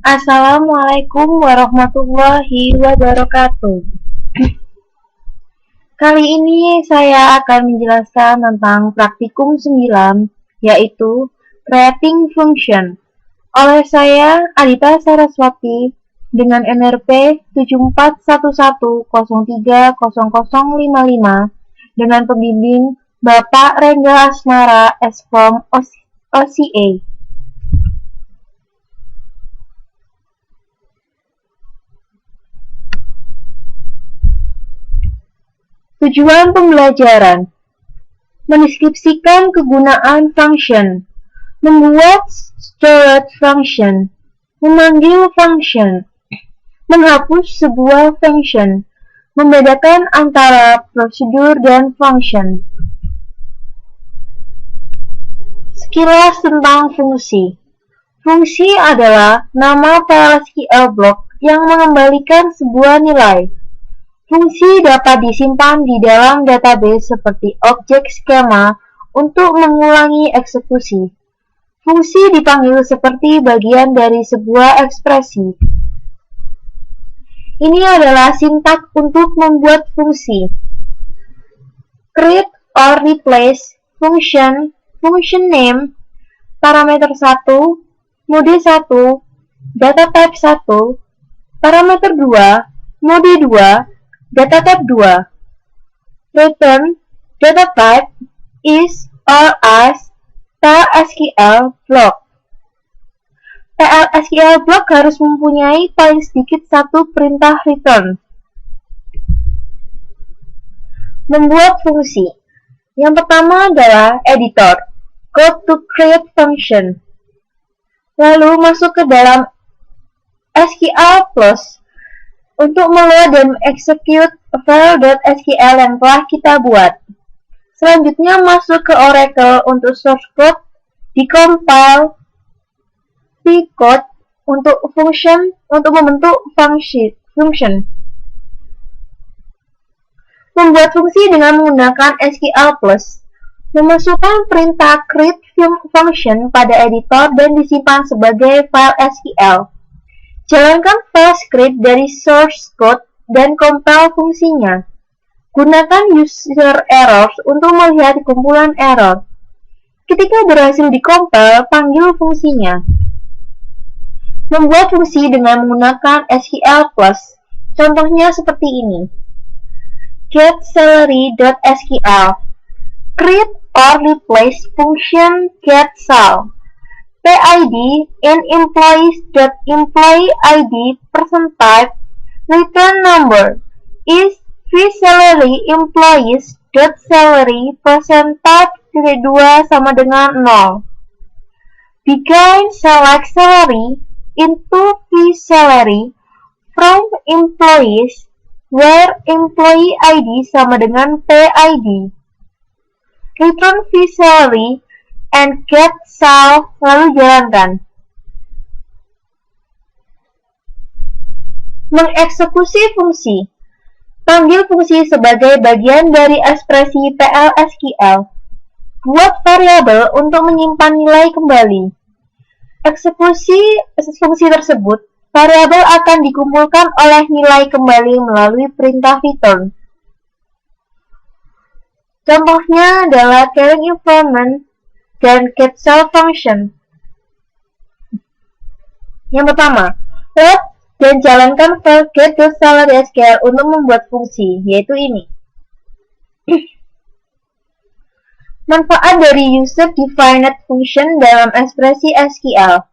Assalamualaikum warahmatullahi wabarakatuh. Kali ini saya akan menjelaskan tentang praktikum 9, yaitu Creating Function. Oleh saya, Adita Saraswati, dengan NRP 7411030055, dengan pembimbing Bapak Rengga Asmara S-Form OCA. Tujuan pembelajaran: mendeskripsikan kegunaan function, membuat stored function, memanggil function, menghapus sebuah function, membedakan antara prosedur dan function. Sekilas tentang fungsi. Fungsi adalah nama PLSQL block yang mengembalikan sebuah nilai. Fungsi dapat disimpan di dalam database seperti objek skema untuk mengulangi eksekusi. Fungsi dipanggil seperti bagian dari sebuah ekspresi. Ini adalah sintak untuk membuat fungsi. Create or replace function, function name, parameter 1, mode 1, data type 1, parameter 2, mode 2, data type 2. Return data type is or as PLSQL block. PLSQL block harus mempunyai paling sedikit satu perintah return. Membuat fungsi. Yang pertama adalah editor. Go to create function. Lalu masuk ke dalam SQL Plus untuk meload dan execute file.sql yang telah kita buat. Selanjutnya masuk ke Oracle untuk source code, dikompile pcode untuk function untuk membentuk function. Membuat fungsi dengan menggunakan SQL Plus. Memasukkan perintah create function pada editor dan disimpan sebagai file SQL. Jalankan file script dari source code dan compile fungsinya. Gunakan user errors untuk melihat kumpulan error. Ketika berhasil dikompil, panggil fungsinya. Membuat fungsi dengan menggunakan SQL Plus. Contohnya seperti ini. getSalary.sql. Create or replace function getSal. PID in employees.employee ID %type return number is vSalary employees.salary %type 2 sama dengan 0. Begin select salary into vSalary from employees where employee ID sama dengan PID. Return vSalary and get sal, lalu jalankan. Mengeksekusi fungsi. Panggil fungsi sebagai bagian dari ekspresi PLSQL. Buat variabel untuk menyimpan nilai kembali. Eksekusi fungsi tersebut, variabel akan dikumpulkan oleh nilai kembali melalui perintah return. Contohnya adalah carrying information dan getSal function. Yang pertama, load dan jalankan file get.salary.sql untuk membuat fungsi, yaitu ini. Manfaat dari user-defined function dalam ekspresi SQL.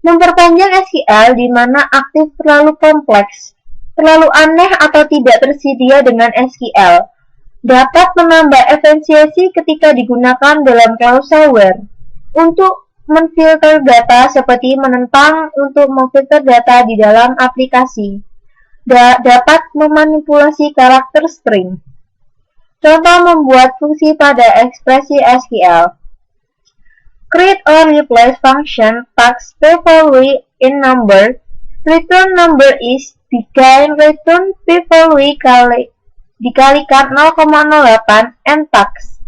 Memperpanjang SQL di mana aktif terlalu kompleks, terlalu aneh atau tidak tersedia dengan SQL. Dapat menambah efisiensi ketika digunakan dalam carousel where untuk menfilter data seperti menentang untuk memfilter data di dalam aplikasi. Dapat memanipulasi karakter string. Contoh membuat fungsi pada ekspresi SQL. Create or replace function tags p-value in number. Return number is begin return p-value dikalikan 0,08 and tags.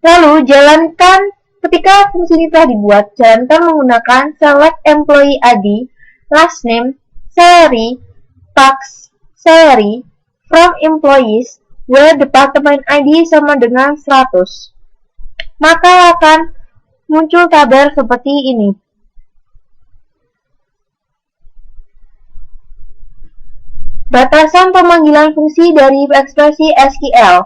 Lalu jalankan ketika fungsi ini telah dibuat, jalankan menggunakan select employee ID last name, salary, tax, salary, from employees, where department ID sama dengan 100. Maka akan muncul tabel seperti ini. Batasan pemanggilan fungsi dari ekspresi SQL.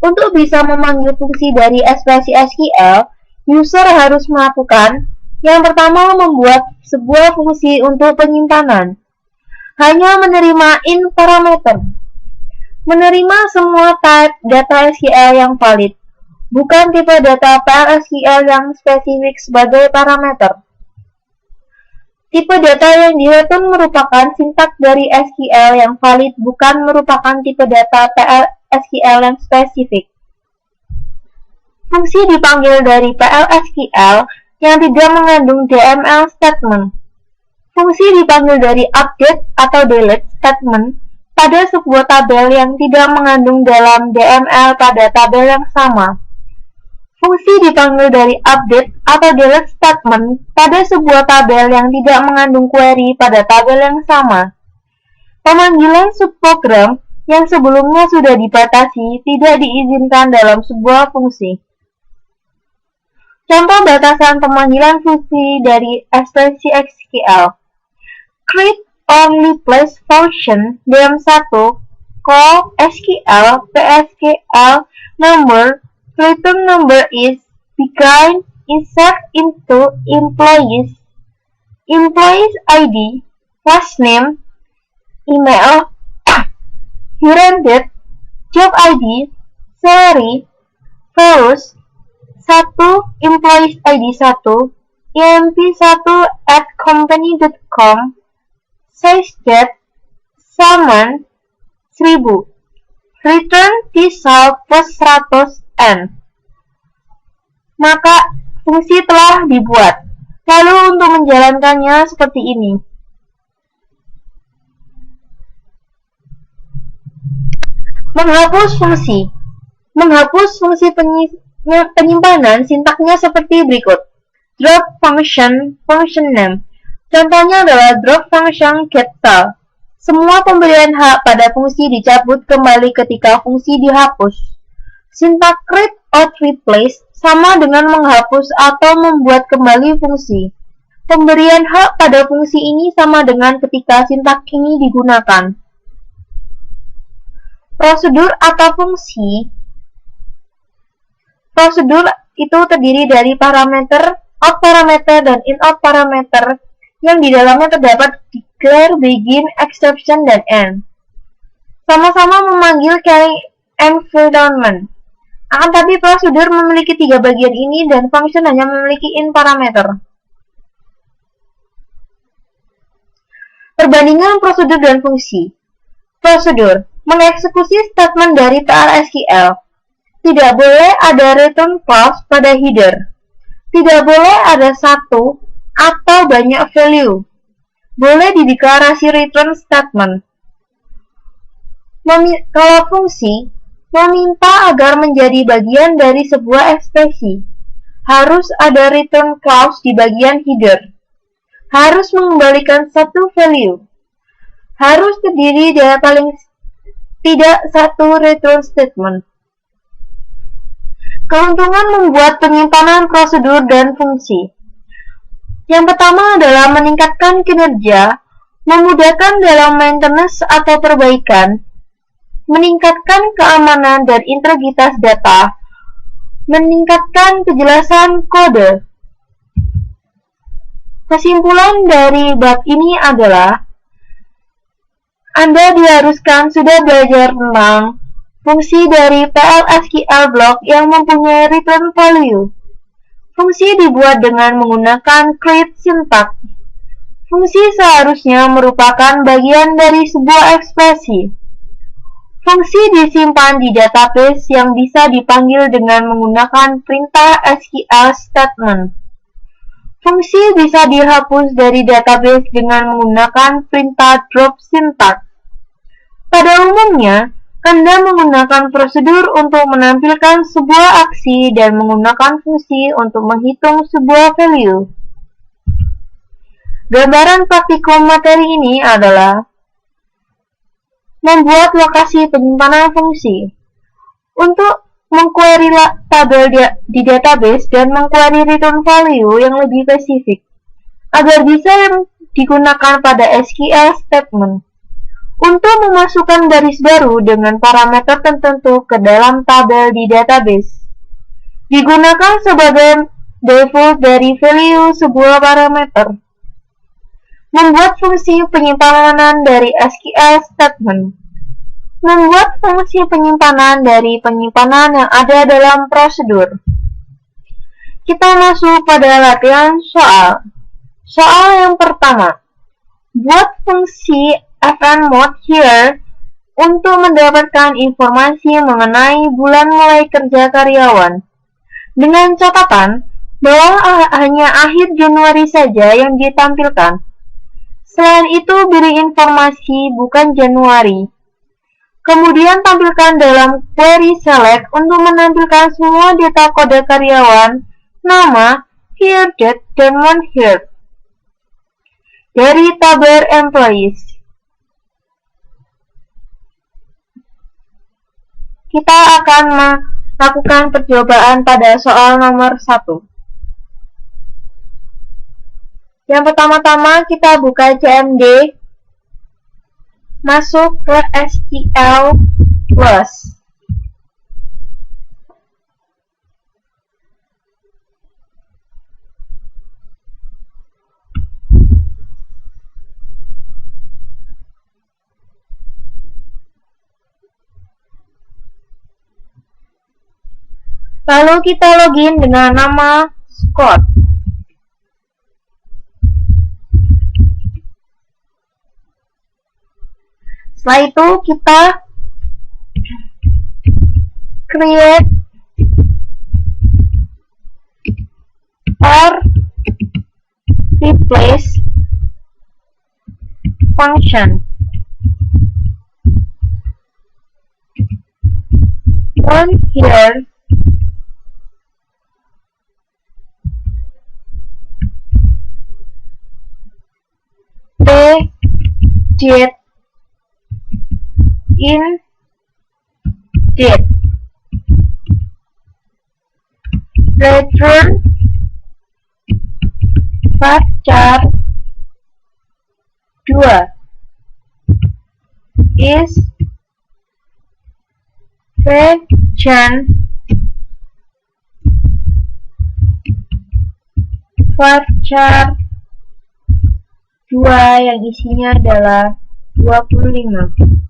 Untuk bisa memanggil fungsi dari ekspresi SQL, user harus melakukan yang pertama membuat sebuah fungsi untuk penyimpanan. Hanya menerima in parameter. Menerima semua type data SQL yang valid, bukan tipe data PL/SQL yang spesifik sebagai parameter. Tipe data yang direturn merupakan sintaks dari SQL yang valid, bukan merupakan tipe data PL/SQL yang spesifik. Fungsi dipanggil dari PL/SQL yang tidak mengandung DML statement. Fungsi dipanggil dari update atau delete statement pada sebuah tabel yang tidak mengandung dalam DML pada tabel yang sama. Fungsi dipanggil dari update atau delete statement pada sebuah tabel yang tidak mengandung query pada tabel yang sama. Pemanggilan subprogram yang sebelumnya sudah dibatasi tidak diizinkan dalam sebuah fungsi. Contoh batasan pemanggilan fungsi dari ekspresi SQL. Create only place function DM1 call SQL PSQL number return number is begin insert into employees ID, last name, email, current date, job ID, salary, values, 1 employees ID 1, emp1@company.com, size jet, summon, 1000, return T-sal plus 100N. Maka fungsi telah dibuat. Lalu untuk menjalankannya seperti ini. Menghapus fungsi. Menghapus fungsi penyimpanan sintaknya seperti berikut. Drop function name. Contohnya adalah drop function getSal. Semua pemberian hak pada fungsi dicabut kembali ketika fungsi dihapus. Sintak create or replace sama dengan menghapus atau membuat kembali fungsi. Pemberian hak pada fungsi ini sama dengan ketika sintak ini digunakan. Prosedur atau fungsi. Prosedur itu terdiri dari parameter, out parameter, dan in-out parameter yang di dalamnya terdapat declare, begin, exception, dan end. Sama-sama memanggil carry environment. Akan tapi prosedur memiliki 3 bagian ini dan function hanya memiliki in parameter. Perbandingan prosedur dan fungsi. Prosedur mengeksekusi statement dari PL/SQL. Tidak boleh ada return clause pada header. Tidak boleh ada satu atau banyak value. Boleh dideklarasi return statement. Kalau fungsi meminta agar menjadi bagian dari sebuah ekspresi, harus ada return clause di bagian header. Harus mengembalikan satu value. Harus terdiri dari paling tidak satu return statement. Keuntungan membuat penyimpanan prosedur dan fungsi. Yang pertama adalah meningkatkan kinerja, memudahkan dalam maintenance atau perbaikan, meningkatkan keamanan dan integritas data, meningkatkan kejelasan kode. Kesimpulan dari bab ini adalah Anda diharuskan sudah belajar tentang fungsi dari PL/SQL block yang mempunyai return value. Fungsi dibuat dengan menggunakan create syntax. Fungsi seharusnya merupakan bagian dari sebuah ekspresi. Fungsi disimpan di database yang bisa dipanggil dengan menggunakan perintah SQL statement. Fungsi bisa dihapus dari database dengan menggunakan perintah drop syntax. Pada umumnya, Anda menggunakan prosedur untuk menampilkan sebuah aksi dan menggunakan fungsi untuk menghitung sebuah value. Gambaran praktikum materi ini adalah membuat lokasi penyimpanan fungsi. Untuk mengquery tabel di database dan mengquery return value yang lebih spesifik agar bisa digunakan pada SQL statement. Untuk memasukkan garis baru dengan parameter tertentu ke dalam tabel di database, digunakan sebagai default dari value sebuah parameter. Membuat fungsi penyimpanan dari SQL statement. Membuat fungsi penyimpanan dari penyimpanan yang ada dalam prosedur. Kita masuk pada latihan soal. Soal yang pertama. Buat fungsi fnmod here untuk mendapatkan informasi mengenai bulan mulai kerja karyawan. Dengan catatan bahwa hanya akhir Januari saja yang ditampilkan. Selain itu, beri informasi bukan Januari. Kemudian tampilkan dalam query select untuk menampilkan semua data kode karyawan, nama, year date, dan month year dari tabel employees. Kita akan melakukan percobaan pada soal nomor 1. Yang pertama-tama kita buka CMD, masuk ke SQL Plus. Lalu kita login dengan nama Scott. Setelah itu kita create or replace function. One here date in date return varchar 2 is version varchar 2 yang isinya adalah 25.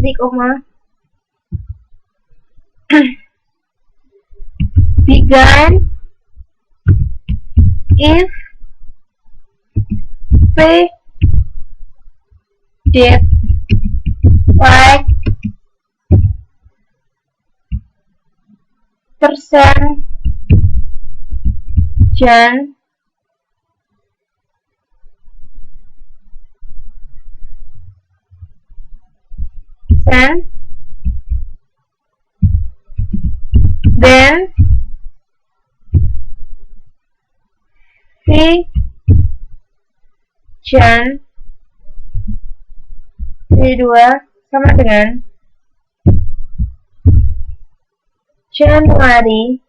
Titik koma. Begin if p date like percent Jan then V Jan V2 sama dengan Januari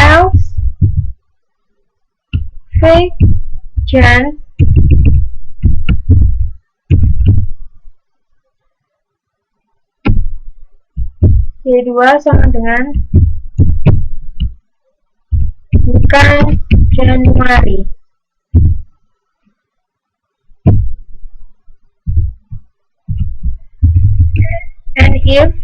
else V Jan V2 sama dengan bukan Januari. And if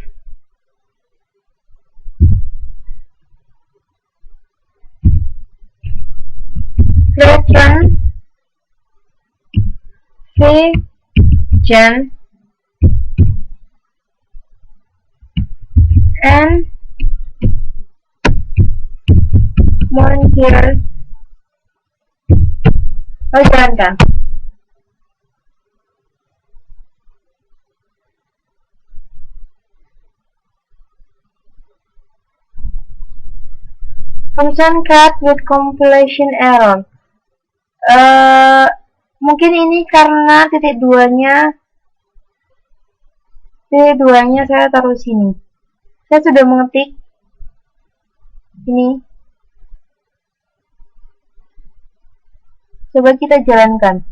return V Jan and month year jalankan. Function cut with compilation error. Mungkin ini karena titik duanya saya taruh sini. Saya sudah mengetik ini. Coba kita jalankan.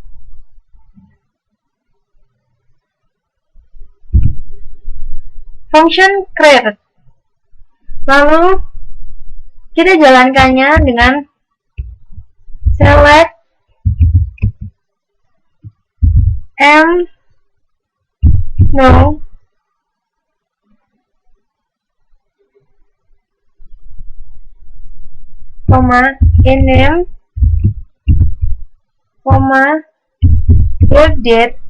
Function create. Lalu kita jalankannya dengan select no name your date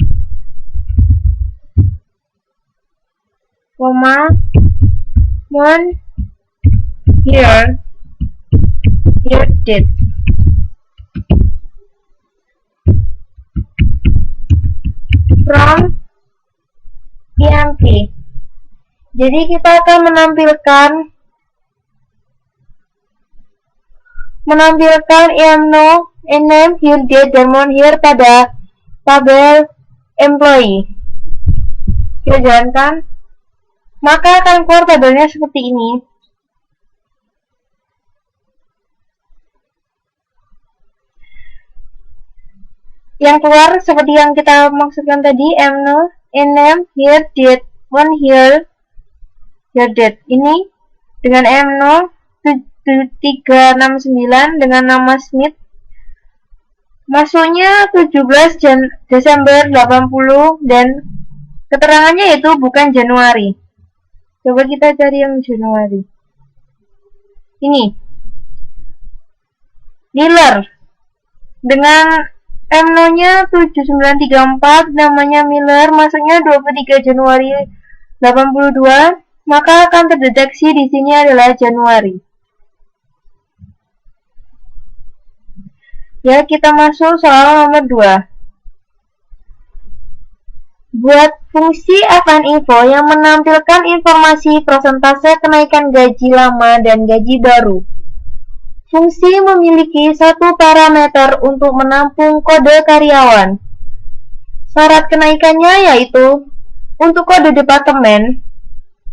one here your date from emp. Jadi kita akan menampilkan no, name, here, date, dan one here pada tabel employee. Kita jalankan, maka akan keluar tabelnya seperti ini. Yang keluar seperti yang kita maksudkan tadi, no, name, here, date, one here, your date. Ini dengan no 369 dengan nama Smith, masuknya 17 Desember 80 dan keterangannya itu bukan Januari. Coba kita cari yang Januari. Ini Miller dengan no-nya 7934, namanya Miller, masuknya 23 Januari 82, maka akan terdeteksi di sini adalah Januari. Ya, kita masuk soal nomor 2. Buat fungsi FNinfo yang menampilkan informasi persentase kenaikan gaji lama dan gaji baru. Fungsi memiliki satu parameter untuk menampung kode karyawan. Syarat kenaikannya yaitu untuk kode departemen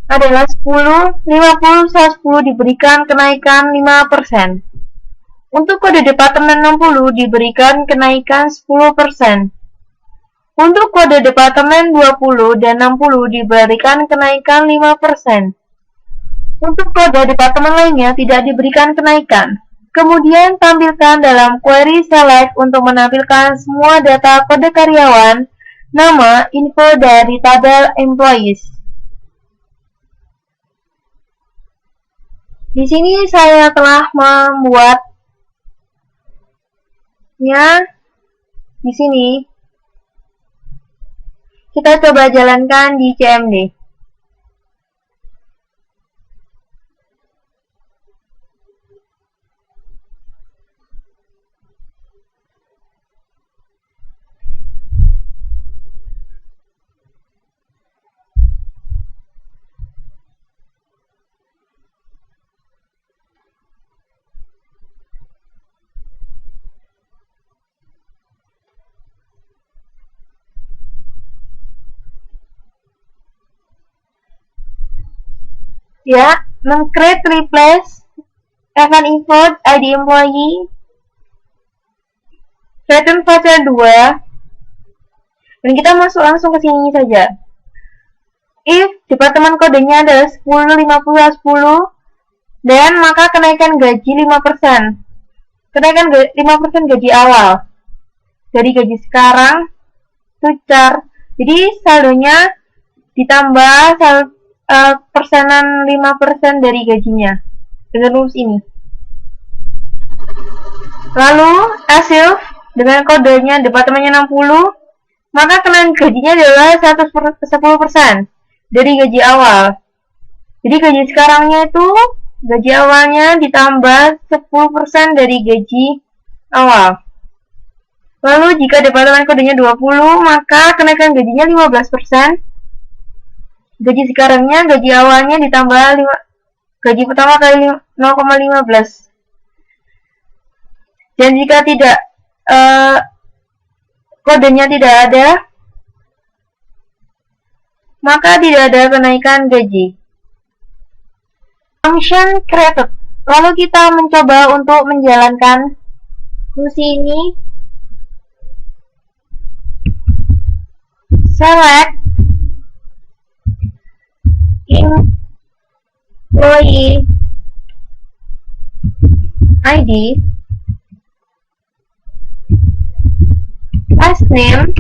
adalah 10, 50, 110 diberikan kenaikan 5%. Untuk kode departemen 60 diberikan kenaikan 10%. Untuk kode departemen 20 dan 60 diberikan kenaikan 5%. Untuk kode departemen lainnya tidak diberikan kenaikan. Kemudian tampilkan dalam query select untuk menampilkan semua data kode karyawan, nama, info dari tabel employees. Di sini saya telah membuat di sini. Kita coba jalankan di CMD. Ya, meng-create replace FNinfo ID employee return voucher 2 dan kita masuk langsung ke sini saja. If departemen kodenya adalah 10, 50, 10 dan maka kenaikan gaji 5%. Kenaikan 5% gaji awal dari gaji sekarang tucar. Jadi saldonya ditambah persenan 5% dari gajinya dengan rumus ini. Lalu hasil dengan kodenya departemennya 60, maka kenaikan gajinya adalah 10% dari gaji awal. Jadi gaji sekarangnya itu gaji awalnya ditambah 10% dari gaji awal. Lalu jika departemen kodenya 20, maka kenaikan gajinya 15%. Gaji sekarangnya, gaji awalnya ditambah gaji pertama kali 0,15. Dan jika tidak kodenya tidak ada, maka tidak ada kenaikan gaji. Function created. Lalu kita mencoba untuk menjalankan fungsi ini. Select employee ID, last name,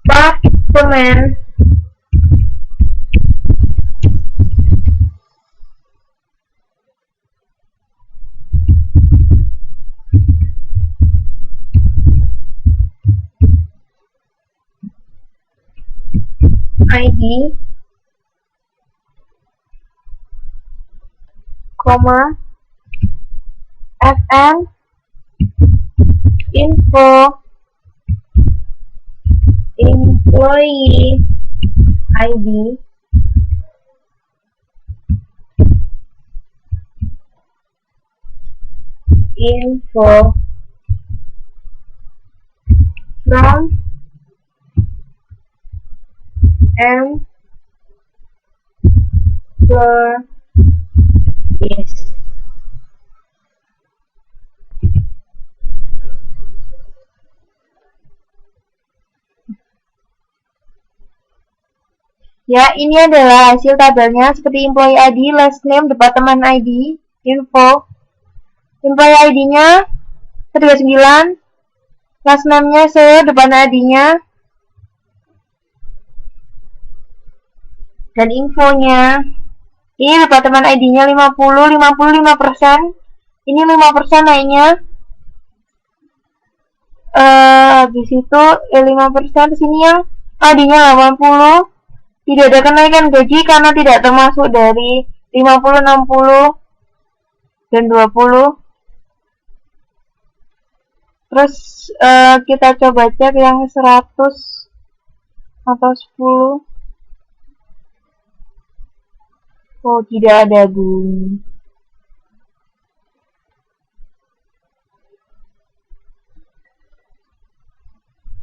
department, ID, comma, FN, info, employee ID, info from employees. Ya, ini adalah hasil tabelnya seperti employee ID, last name, department ID, info. Employee ID-nya 39, last name-nya department ID-nya, dan infonya. Ini departemen ID-nya 50, 55%. Ini 5% naiknya. Habis itu 5%. Sini yang ID-nya 80. Tidak ada kenaikan gaji karena tidak termasuk dari 50, 60, dan 20. Terus kita coba cek yang 100 atau 10. Oh, tidak ada bunyi.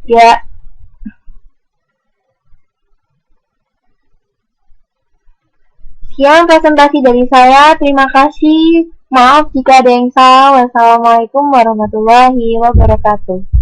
Ya. Sekian presentasi dari saya. Terima kasih. Maaf jika ada yang salah. Wassalamualaikum warahmatullahi wabarakatuh.